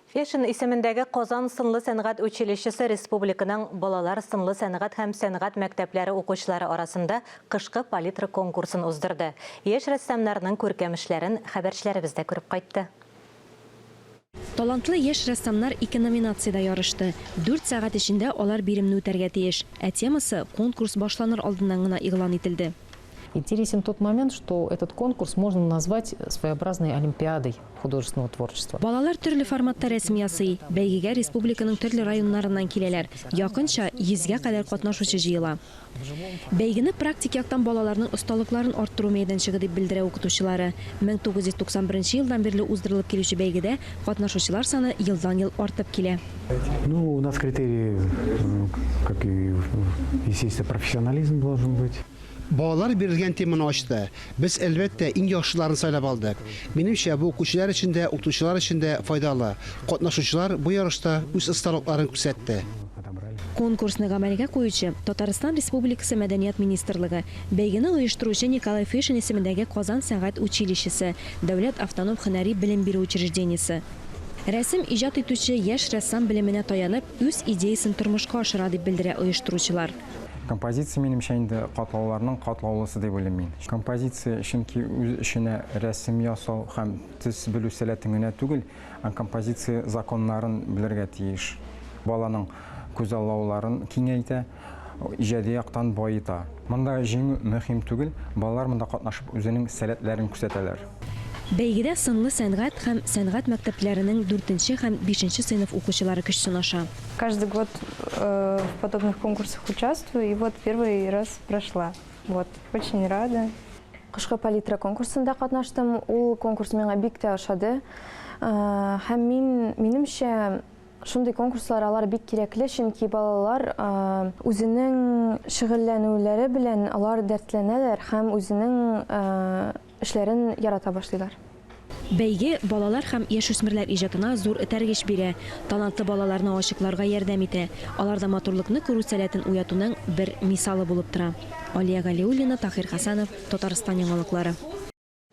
Фешн исемендәге Казан сынлы сәнгать училищесы республиканың балалар сынлы сәнгать һәм сәнгать мәктәпләре укучылары арасында кышкы палитра конкурсын уздырды. Яшь рәссамнарның күркәм эшләрен хәбәрчеләребез дә күреп кайтты. Талантлы яшь рәссамнар 2 номинациядә ярышты. 4 сәгать эчендә алар биремне үтәргә тиеш. Темасы конкурс башланыр алдыннан гына игълан ителде. Интересен тот момент, что этот конкурс можно назвать своеобразной олимпиадой художественного творчества. Балалар төрле форматта рәсем ясый. Бәйгегә республиканың төрле районнарыннан киләләр. Якынча 100-гә кадәр катнашучы җыела. Бәйгене практик яктан балаларның осталыкларын арттыру мәйданчыгы дип белдерә укытучылары. 1991 елдан бирле уздырылып килүче бәйгедә катнашучылар саны елдан-ел артып килә. Ну, у нас критерии, как и естественно, профессионализм должен быть. Балалар берилгән теманы ачты. Без әлбәттә иң яхшыларын сайлап алдык. Минемчә, бу укучылар өчен дә, укытучылар өчен дә файдалы. Катнашучылар бу ярышта үз осталыкларын күрсәтте. Конкурсны гамәлгә куючы Татарстан Республикасы Мәдәният министрлыгы, бәйгене оештыручы Николай Фешин исемендәге Казан сәнгать училищесы, Дәүләт автоном һөнәри белем бирү учреждениесе. Рәсем иҗат итүче яшь рәссам белеменә таянып, үз идеясын тормышка ашыра дип белдерә оештыручылар. Композиция минемчә инде катлауларның катлаулысы дип уйлыйм. Композиция чөнки үз эшенә рәсем ясау һәм төс белү сәләтен генә түгел, композиция законнарын белергә тиеш. Баланың күзаллауларын киңәйтә, иҗади яктан байыта. Монда җиңү мөһим түгел, балалар монда катнашып үзенең сәләтләрен күрсәтәләр. Бәйгедә сынлы сәнгать һәм сәнгать мәктәпләренең 4-нче һәм 5-нче сыйныф укучылары көч сынаша. Каждый год в подобных конкурсах участвую, и вот первый раз прошла. Вот, очень рада. Кышкы палитра конкурсында катнаштым. Ул конкурс миңа бик тә ошады. Һәм минемчә шундый конкурслар алар бик кирәкле, чөнки балалар үзенең шөгыльләнүләре белән алар дәртләнәләр һәм үзенең эшләрен ярата башлыйлар. Бәйге балалар һәм яшүсмерләр иҗатына зур этәргеч бирә. Талантлы балаларны ачыкларга ярдәм итә. Аларда матурлыкны күрү сәләтен уятуның бер мисалы булып тора. Алия Галиуллина, Тахир Хасанов, Татарстан яңалыклары.